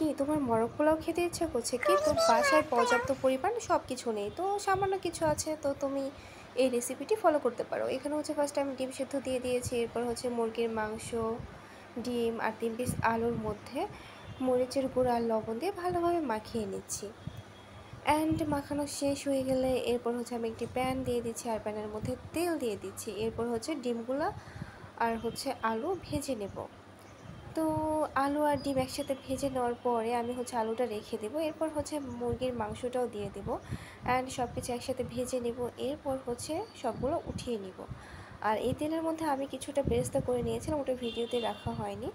কি তোমার মোরগ পোলাও খেতে ইচ্ছে করছে? কিন্তু বাসায় পর্যাপ্ত পরিমাণ সব কিছু নেই, তো সামান্য কিছু আছে, তো তুমি এই রেসিপিটি ফলো করতে পারো। এখানে হচ্ছে ফার্স্ট আমি ডিম সিদ্ধ দিয়ে দিয়েছি, এরপর হচ্ছে মুরগির মাংস, ডিম আর 3 পিস আলুর মধ্যে মরিচের গুঁড়া আর লবণ দিয়ে ভালোভাবে মাখিয়ে নিচ্ছি। অ্যান্ড মাখানো শেষ হয়ে গেলে এরপর হচ্ছে আমি একটি প্যান দিয়ে দিচ্ছি, আর প্যানের মধ্যে তেল দিয়ে দিচ্ছি। এরপর হচ্ছে ডিমগুলো আর হচ্ছে আলু ভেজে নেব। তো আলু আর ডিম একসাথে ভেজে নেওয়ার পরে আমি হচ্ছে আলুটা রেখে দেবো, এরপর হচ্ছে মুরগির মাংসটাও দিয়ে দেবো অ্যান্ড সব কিছু একসাথে ভেজে নেব। এরপর হচ্ছে সবগুলো উঠিয়ে নিব। আর এই তেলের মধ্যে আমি কিছুটা বেরেস্তা করে নিয়েছিলাম, ওটা ভিডিওতে রাখা হয়নি।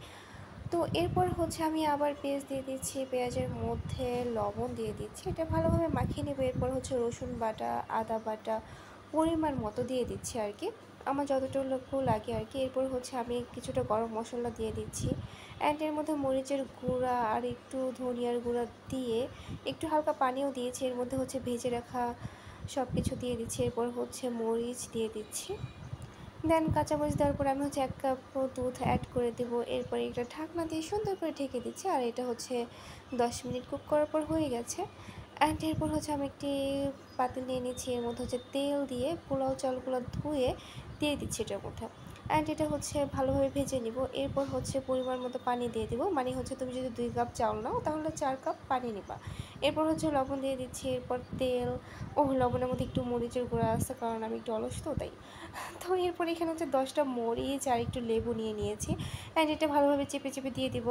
তো এরপর হচ্ছে আমি আবার পেঁয়াজ দিয়ে দিচ্ছি, পেঁয়াজের মধ্যে লবণ দিয়ে দিচ্ছি, এটা ভালোভাবে মাখিয়ে নেব। এরপর হচ্ছে রসুন বাটা, আদা বাটা পরিমাণ মতো দিয়ে দিচ্ছি আর কি, আমার যতটুকু লাগে আর কি। এরপর হচ্ছে আমি কিছুটা গরম মশলা দিয়ে দিচ্ছি অ্যান্ড এর মধ্যে মরিচের গুঁড়া আর একটু ধনিয়ার গুঁড়া দিয়ে একটু হালকা পানিও দিয়েছি। এর মধ্যে হচ্ছে ভেজে রাখা সব কিছু দিয়ে দিচ্ছি। এরপর হচ্ছে মরিচ দিয়ে দিচ্ছি, দেন কাঁচামরিচ দেওয়ার পর আমি হচ্ছে 1 কাপ দুধ অ্যাড করে দেবো। এরপরে এটা ঢাকনা দিয়ে সুন্দর করে ঢেকে দিচ্ছি, আর এটা হচ্ছে 10 মিনিট কুক করার পর হয়ে গেছে। অ্যান্ড এরপর হচ্ছে আমি একটি পাতিল নিয়ে নিচ্ছি, এর মধ্যে হচ্ছে তেল দিয়ে পোলাও চালগুলো ধুয়ে দিয়ে দিচ্ছি এটার মধ্যে। অ্যান্ড এটা হচ্ছে ভালোভাবে ভেজে নিব। এরপর হচ্ছে পরিমাণ মতো পানি দিয়ে দিব, মানে হচ্ছে তুমি যদি 2 কাপ চাউল নাও তাহলে 4 কাপ পানি নিবা। এরপর হচ্ছে লবণ দিয়ে দিচ্ছি, এরপর তেল, ও লবণের মধ্যে একটু মরিচের গুঁড়া আছে কারণ আমি একটু অলস তো তাই। তো এরপর এখানে হচ্ছে 10টা মরিচ আর একটু লেবু নিয়ে নিয়েছি অ্যান্ড এটা ভালোভাবে চেপে চেপে দিয়ে দিব।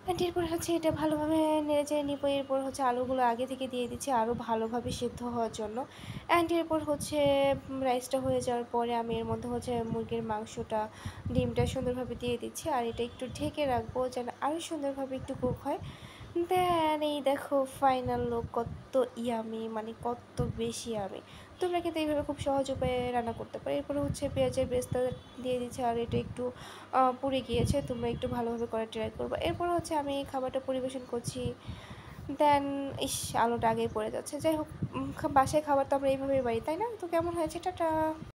অ্যান্ড এরপর হচ্ছে এটা ভালোভাবে নেড়ে চেড়ে নিব। এরপর হচ্ছে আলুগুলো আগে থেকে দিয়ে দিচ্ছি আরও ভালোভাবে সিদ্ধ হওয়ার জন্য। অ্যান্ড এরপর হচ্ছে রাইসটা হয়ে যাওয়ার পরে আমি এর মধ্যে হচ্ছে মুরগির মাংসটা, ডিমটা সুন্দরভাবে দিয়ে দিচ্ছি, আর এটা একটু ঢেকে রাখবো যেন আরও সুন্দরভাবে একটু কুক হয়। দেন এই দেখো ফাইনাল লুক, কত ইয়ামি, মানে কত বেশি ইয়ামি। তোমরা কিন্তু এইভাবে খুব সহজ উপায়ে রান্না করতে পারো। এরপরে হচ্ছে পেঁয়াজের বেরেস্তা দিয়ে দিচ্ছি, আর এটা একটু পুড়ে গিয়েছে, তোমরা একটু ভালোভাবে করে ট্রাই করবো। এরপর হচ্ছে আমি খাবারটা পরিবেশন করছি। দেন ইস, আলুটা আগেই পড়ে যাচ্ছে। যাই হোক, বাসায় খাবার তো আমরা এইভাবেই বাড়ি, তাই না? তো কেমন হয়েছে, টাটা।